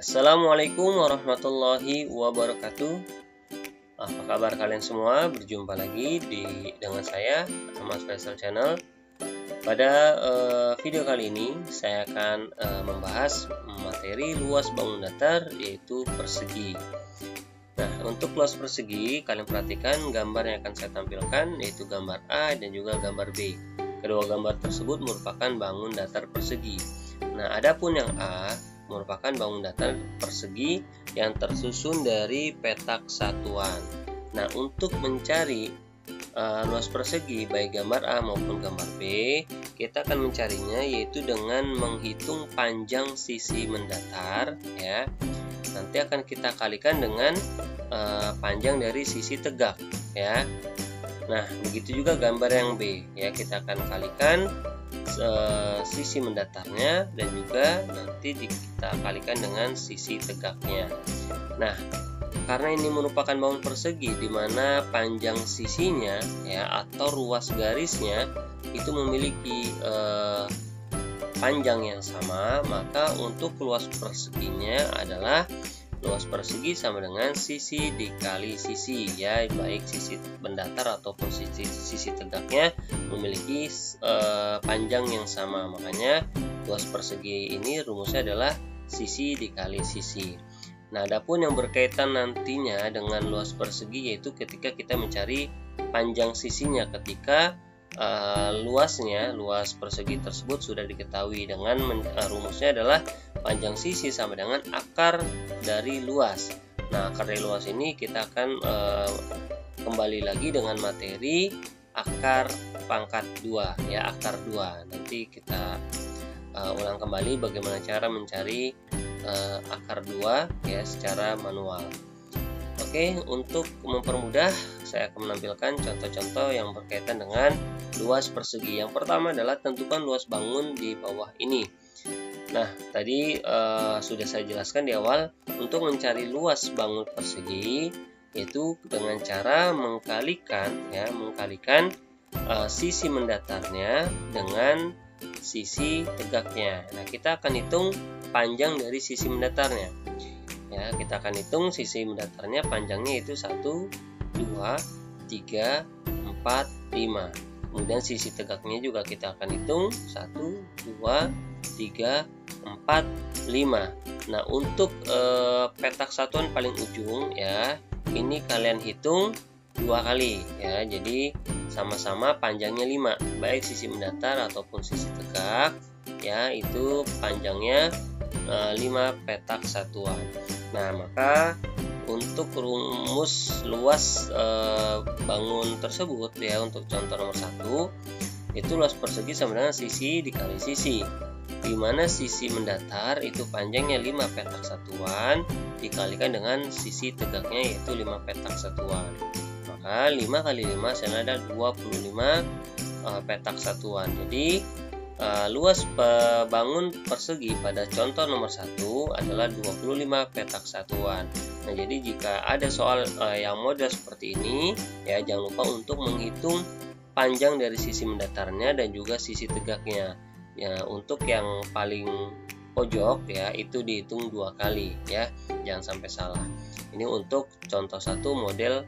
Assalamualaikum warahmatullahi wabarakatuh. Apa kabar kalian semua? Berjumpa lagi dengan saya Ahmad Faisal Channel. Pada video kali ini saya akan membahas materi luas bangun datar, yaitu persegi. Nah, untuk luas persegi, kalian perhatikan gambar yang akan saya tampilkan, yaitu gambar A dan juga gambar B. Kedua gambar tersebut merupakan bangun datar persegi. Nah, adapun yang A merupakan bangun datar persegi yang tersusun dari petak satuan. Nah, untuk mencari luas persegi baik gambar A maupun gambar B, kita akan mencarinya yaitu dengan menghitung panjang sisi mendatar, ya. Nanti akan kita kalikan dengan panjang dari sisi tegak, ya. Nah, begitu juga gambar yang B, ya. Kita akan kalikan sisi mendatarnya dan juga nanti kita kalikan dengan sisi tegaknya. Nah, karena ini merupakan bangun persegi di mana panjang sisinya, ya, atau ruas garisnya itu memiliki panjang yang sama, maka untuk luas perseginya adalah luas persegi sama dengan sisi dikali sisi, ya, baik sisi mendatar ataupun sisi tegaknya memiliki panjang yang sama. Makanya luas persegi ini rumusnya adalah sisi dikali sisi. Nah, adapun yang berkaitan nantinya dengan luas persegi yaitu ketika kita mencari panjang sisinya, ketika luas persegi tersebut sudah diketahui dengan rumusnya adalah panjang sisi sama dengan akar dari luas. Nah, akar dari luas ini kita akan kembali lagi dengan materi akar pangkat 2, ya, akar 2. Nanti kita ulang kembali bagaimana cara mencari akar 2, ya, secara manual. Oke, untuk mempermudah saya akan menampilkan contoh-contoh yang berkaitan dengan luas persegi. Yang pertama adalah tentukan luas bangun di bawah ini. Nah, tadi sudah saya jelaskan di awal, untuk mencari luas bangun persegi yaitu dengan cara mengkalikan sisi mendatarnya dengan sisi tegaknya. Nah, kita akan hitung panjang dari sisi mendatarnya. Ya, kita akan hitung sisi mendatarnya, panjangnya itu 1, 2, 3, 4, 5. Kemudian sisi tegaknya juga kita akan hitung 1, 2, 3, 4, 5. Nah, untuk petak satuan paling ujung, ya, ini kalian hitung 2 kali, ya. Jadi sama-sama panjangnya 5, baik sisi mendatar ataupun sisi tegak, ya, itu panjangnya 5 petak satuan. Nah, maka untuk rumus luas bangun tersebut, ya, untuk contoh nomor 1 itu luas persegi sama dengan sisi dikali sisi, di mana sisi mendatar itu panjangnya 5 petak satuan dikalikan dengan sisi tegaknya yaitu 5 petak satuan. Maka 5 kali 5 sama ada 25 petak satuan. Jadi luas bangun persegi pada contoh nomor 1 adalah 25 petak satuan. Nah, jadi jika ada soal yang model seperti ini, ya, jangan lupa untuk menghitung panjang dari sisi mendatarnya dan juga sisi tegaknya. Ya, untuk yang paling pojok, ya, itu dihitung 2 kali, ya, jangan sampai salah. Ini untuk contoh 1 model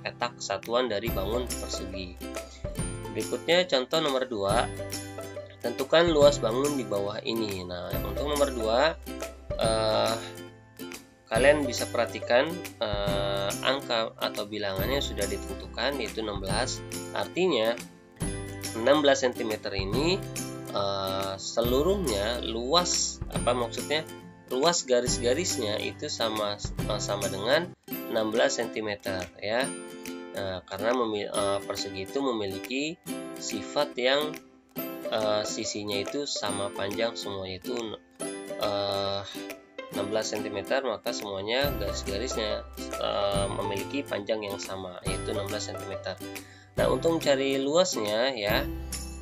petak satuan dari bangun persegi. Berikutnya contoh nomor 2, tentukan luas bangun di bawah ini. Nah, untuk nomor 2 kalian bisa perhatikan angka atau bilangannya sudah ditentukan yaitu 16. Artinya 16 cm ini seluruhnya luas, luas garis-garisnya itu sama dengan 16 cm, ya. Nah, karena persegi itu memiliki sifat yang sisinya itu sama panjang semuanya itu 16 cm, maka semuanya garis-garisnya memiliki panjang yang sama yaitu 16 cm. Nah, untuk mencari luasnya, ya,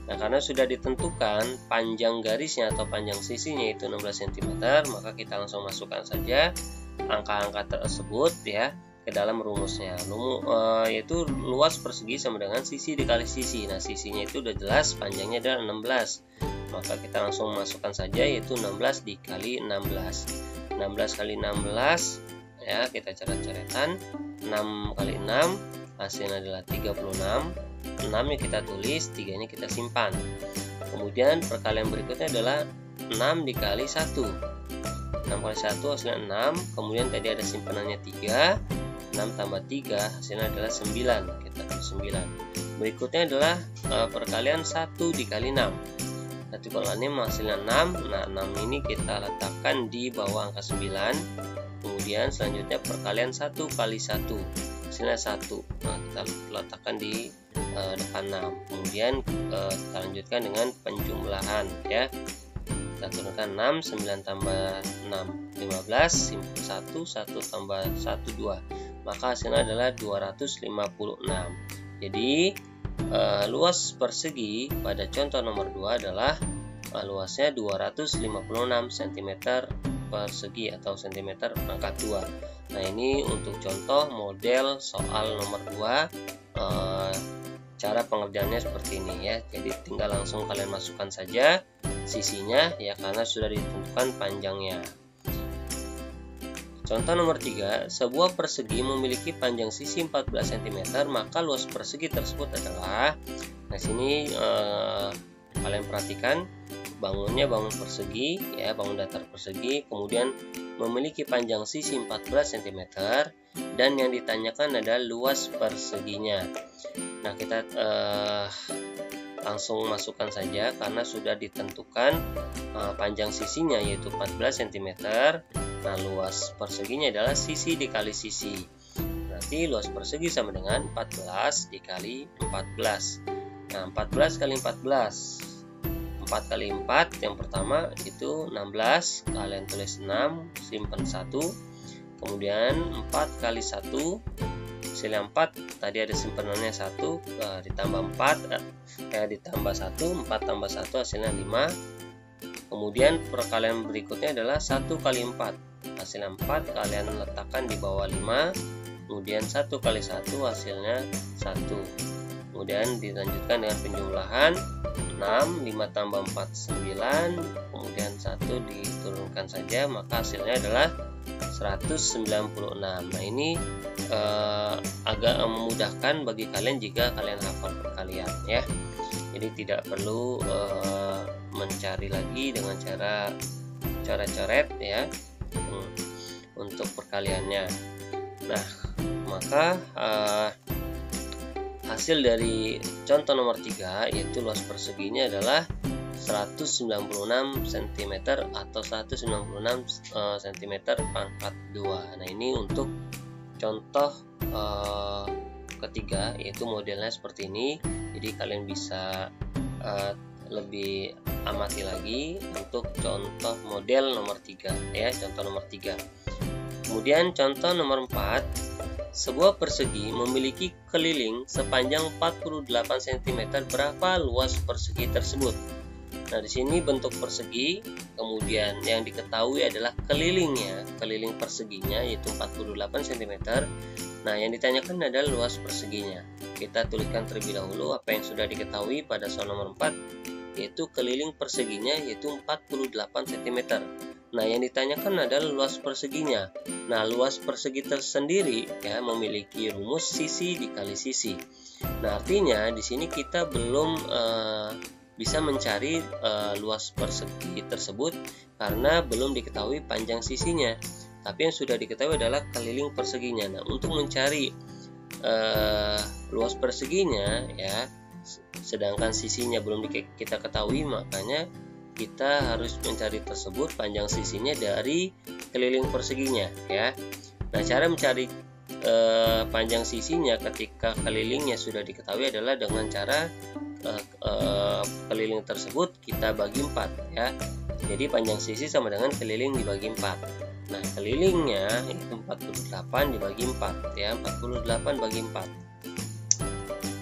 nah, karena sudah ditentukan panjang garisnya atau panjang sisinya itu 16 cm, maka kita langsung masukkan saja angka-angka tersebut, ya, ke dalam rumusnya, yaitu luas persegi sama dengan sisi dikali sisi. Nah, sisinya itu udah jelas, panjangnya adalah 16. maka kita langsung masukkan saja, yaitu 16 dikali 16. 16 kali 16 ya, kita coret-coretan. 6 kali 6 hasilnya adalah 36. 6 nya kita tulis, 3 nya kita simpan. Kemudian perkalian berikutnya adalah 6 dikali 1. 6 kali 1 hasilnya 6. Kemudian tadi ada simpanannya 3. 6 tambah 3 hasilnya adalah 9. Kita tulis 9. Berikutnya adalah perkalian 1 dikali 6. 1 kali 6 hasilnya 6. Nah, 6 ini kita letakkan di bawah angka 9. Kemudian selanjutnya perkalian 1 kali 1 hasilnya 1. Nah, kita letakkan di depan 6. Kemudian kita lanjutkan dengan penjumlahan ya. Kita turunkan 6, 9 tambah 6 15, simpan 1, 1 tambah 1 2. Maka hasilnya adalah 256. Jadi luas persegi pada contoh nomor 2 adalah luasnya 256 cm persegi atau cm pangkat 2. Nah, ini untuk contoh model soal nomor 2. Cara pengerjaannya seperti ini ya. Jadi tinggal langsung kalian masukkan saja sisinya ya, karena sudah ditentukan panjangnya. Contoh nomor 3, sebuah persegi memiliki panjang sisi 14 cm, maka luas persegi tersebut adalah, nah sini kalian perhatikan bangunnya bangun persegi ya, bangun datar persegi, kemudian memiliki panjang sisi 14 cm dan yang ditanyakan adalah luas perseginya. Nah, kita langsung masukkan saja karena sudah ditentukan panjang sisinya yaitu 14 cm. Nah, luas perseginya adalah sisi dikali sisi. Berarti luas persegi sama dengan 14 dikali 14. Nah, 14 kali 14. 4 kali 4 yang pertama itu 16. Kalian tulis 6, simpan 1. Kemudian 4 kali 1 hasilnya 4. Tadi ada simpanannya 1, ditambah 4 ditambah 1, 4 tambah 1 hasilnya 5. Kemudian perkalian berikutnya adalah 1 kali 4. Hasilnya 4, kalian letakkan di bawah 5. Kemudian 1 kali 1 hasilnya 1. Kemudian dilanjutkan dengan penjumlahan 6, 5 tambah 4 9. Kemudian 1 diturunkan saja, maka hasilnya adalah 196. Nah, ini agak memudahkan bagi kalian jika kalian hafal perkalian ya. Jadi tidak perlu mencari lagi dengan cara coret-coret ya untuk perkaliannya. Nah, maka hasil dari contoh nomor 3 yaitu luas perseginya adalah 196 cm atau 196 cm pangkat 2. Nah, ini untuk contoh ketiga yaitu modelnya seperti ini. Jadi kalian bisa lebih amati lagi untuk contoh model nomor 3 ya, contoh nomor 3. Kemudian contoh nomor 4, sebuah persegi memiliki keliling sepanjang 48 cm. Berapa luas persegi tersebut? Nah, di sini bentuk persegi, kemudian yang diketahui adalah kelilingnya, keliling perseginya yaitu 48 cm. Nah, yang ditanyakan adalah luas perseginya. Kita tuliskan terlebih dahulu apa yang sudah diketahui pada soal nomor 4, yaitu keliling perseginya yaitu 48 cm. Nah, yang ditanyakan adalah luas perseginya. Nah, luas persegi tersendiri ya memiliki rumus sisi dikali sisi. Nah, artinya di sini kita belum bisa mencari luas persegi tersebut karena belum diketahui panjang sisinya. Tapi yang sudah diketahui adalah keliling perseginya. Nah, untuk mencari luas perseginya ya, sedangkan sisinya belum kita ketahui, makanya kita harus mencari tersebut panjang sisinya dari keliling perseginya ya. Nah, cara mencari panjang sisinya ketika kelilingnya sudah diketahui adalah dengan cara keliling tersebut kita bagi 4 ya. Jadi panjang sisi sama dengan keliling dibagi 4. Nah, kelilingnya itu 48 dibagi 4 ya, 48 bagi 4.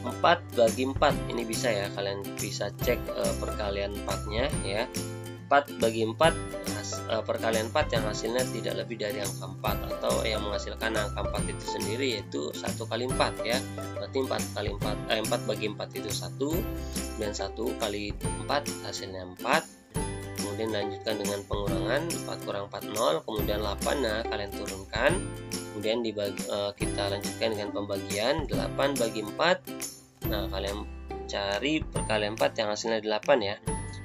4 bagi 4 ini bisa ya, kalian bisa cek perkalian 4 nya ya. 4 bagi 4 perkalian 4 yang hasilnya tidak lebih dari angka 4, atau yang menghasilkan angka 4 itu sendiri yaitu 1 kali 4 ya. Berarti 4 bagi 4 itu 1, dan 1 kali 4 hasilnya 4. Kemudian lanjutkan dengan pengurangan, 4 kurang 4 0, kemudian 8. Nah, kalian turunkan. Kemudian kita lanjutkan dengan pembagian, 8 bagi 4. Nah, kalian cari perkalian 4 yang hasilnya 8 ya.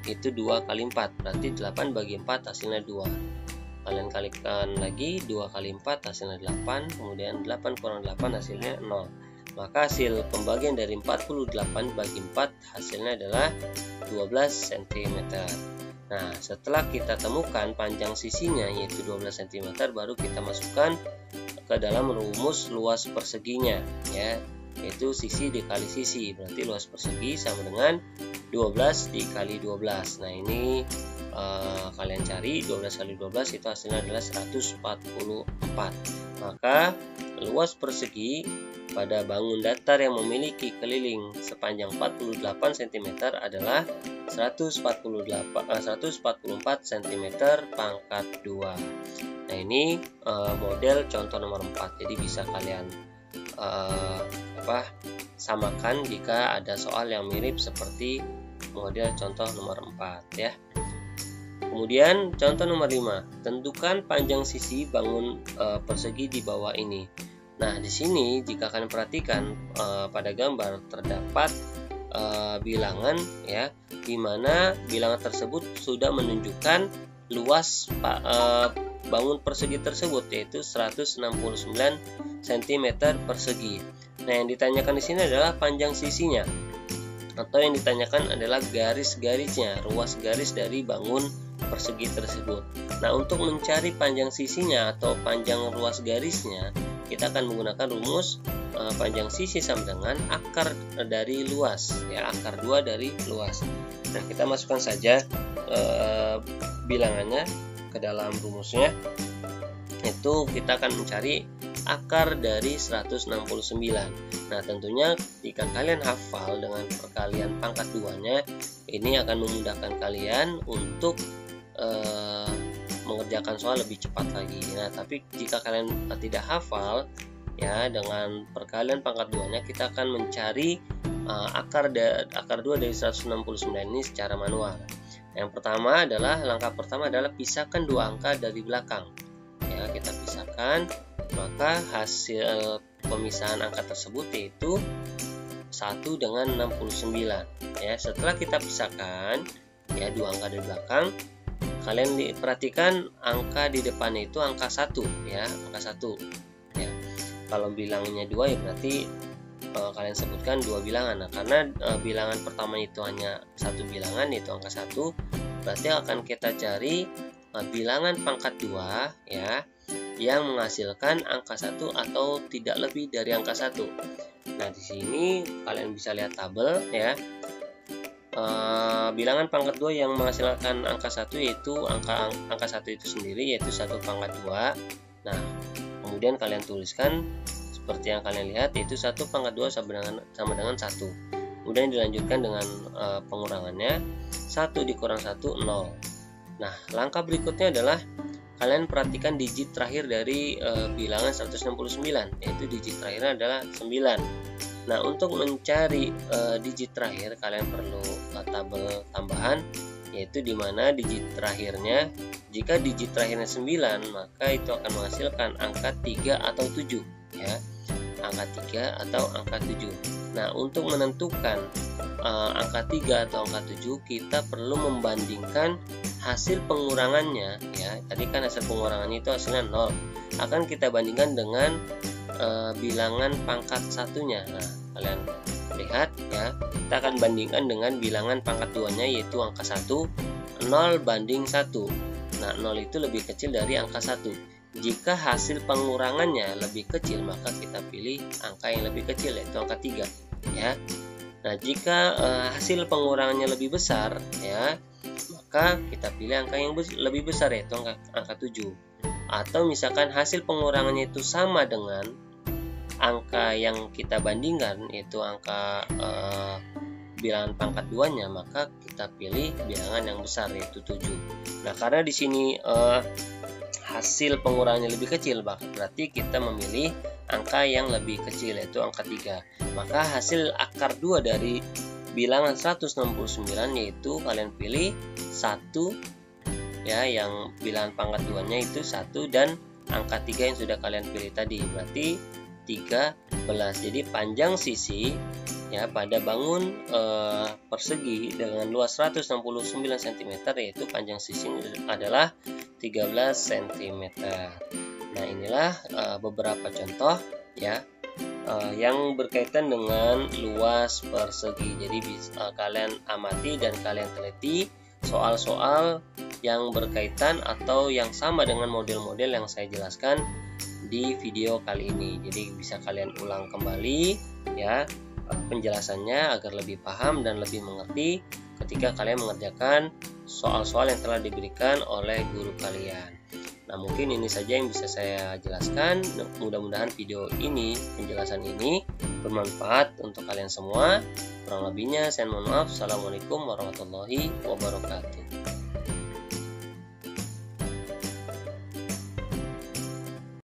Itu 2 kali 4, berarti 8 bagi 4 hasilnya 2. Kalian kalikan lagi, 2 kali 4 hasilnya 8, kemudian 8 kurang 8 hasilnya 0. Maka hasil pembagian dari 48 bagi 4 hasilnya adalah 12 cm. Nah, setelah kita temukan panjang sisinya yaitu 12 cm, baru kita masukkan ke dalam rumus luas perseginya ya, yaitu sisi dikali sisi. Berarti luas persegi sama dengan 12 dikali 12. Nah, ini kalian cari 12 kali 12 itu hasilnya adalah 144. Maka luas persegi pada bangun datar yang memiliki keliling sepanjang 48 cm adalah 144 cm pangkat 2. Nah, ini model contoh nomor 4. Jadi bisa kalian samakan jika ada soal yang mirip seperti model contoh nomor 4 ya. Kemudian contoh nomor 5, tentukan panjang sisi bangun persegi di bawah ini. Nah, di sini jika kalian perhatikan pada gambar terdapat bilangan ya, di mana bilangan tersebut sudah menunjukkan luas bangun persegi tersebut yaitu 169 cm persegi. Nah, yang ditanyakan di sini adalah panjang sisinya, atau yang ditanyakan adalah garis-garisnya, ruas garis dari bangun persegi tersebut. Nah, untuk mencari panjang sisinya atau panjang ruas garisnya, kita akan menggunakan rumus panjang sisi sama dengan akar dari luas ya, akar 2 dari luas. Nah, kita masukkan saja bilangannya ke dalam rumusnya. Itu kita akan mencari akar dari 169. Nah, tentunya jika kalian hafal dengan perkalian pangkat 2-nya, ini akan memudahkan kalian untuk mengerjakan soal lebih cepat lagi. Nah, tapi jika kalian tidak hafal ya, dengan perkalian pangkat 2-nya kita akan mencari akar 2 dari 169 ini secara manual. Yang pertama adalah, langkah pertama adalah pisahkan dua angka dari belakang. Ya, kita pisahkan, maka hasil pemisahan angka tersebut yaitu 1 dengan 69. Ya, setelah kita pisahkan ya dua angka dari belakang, kalian perhatikan angka di depannya itu angka 1 ya, angka 1 ya. Kalau bilangnya 2 ya berarti kalian sebutkan dua bilangan. Nah, karena bilangan pertama itu hanya satu bilangan yaitu angka 1, berarti akan kita cari bilangan pangkat 2 ya, yang menghasilkan angka 1 atau tidak lebih dari angka 1. Nah, di sini kalian bisa lihat tabel ya. Bilangan pangkat 2 yang menghasilkan angka 1 yaitu angka 1 itu sendiri, yaitu 1 pangkat 2. Nah, kemudian kalian tuliskan seperti yang kalian lihat, yaitu 1 pangkat 2 sama dengan 1. Kemudian dilanjutkan dengan pengurangannya, 1 dikurang 1, 0. Nah, langkah berikutnya adalah kalian perhatikan digit terakhir dari bilangan 169, yaitu digit terakhirnya adalah 9. Nah, untuk mencari digit terakhir kalian perlu tabel tambahan, yaitu di mana digit terakhirnya, jika digit terakhirnya 9, maka itu akan menghasilkan angka 3 atau 7 ya, angka 3 atau angka 7. Nah, untuk menentukan angka 3 atau angka 7, kita perlu membandingkan hasil pengurangannya ya. Tadi kan hasil pengurangannya itu hasilnya 0, akan kita bandingkan dengan bilangan pangkat satunya. Nah, kalian lihat ya, kita akan bandingkan dengan bilangan pangkat 2-nya yaitu angka 1, 0 banding 1. Nah, 0 itu lebih kecil dari angka 1. Jika hasil pengurangannya lebih kecil, maka kita pilih angka yang lebih kecil yaitu angka 3 ya. Nah, jika hasil pengurangannya lebih besar ya, maka kita pilih angka yang lebih besar yaitu angka 7. Atau misalkan hasil pengurangannya itu sama dengan angka yang kita bandingkan yaitu angka bilangan pangkat 2-nya, maka kita pilih bilangan yang besar yaitu 7. Nah, karena di sini hasil pengurangannya lebih kecil, berarti kita memilih angka yang lebih kecil yaitu angka 3. Maka hasil akar 2 dari bilangan 169 yaitu kalian pilih 1 ya, yang bilangan pangkat 2-nya itu 1 dan angka 3 yang sudah kalian pilih tadi, berarti 13. Jadi panjang sisi ya pada bangun persegi dengan luas 169 cm yaitu panjang sisi adalah 13 cm. Nah, inilah beberapa contoh ya yang berkaitan dengan luas persegi. Jadi bisa kalian amati dan kalian teliti soal-soal yang berkaitan atau yang sama dengan model-model yang saya jelaskan di video kali ini. Jadi bisa kalian ulang kembali ya penjelasannya agar lebih paham dan lebih mengerti ketika kalian mengerjakan soal-soal yang telah diberikan oleh guru kalian. Nah, mungkin ini saja yang bisa saya jelaskan. Mudah-mudahan video ini, penjelasan ini bermanfaat untuk kalian semua. Kurang lebihnya saya mohon maaf. Assalamualaikum warahmatullahi wabarakatuh.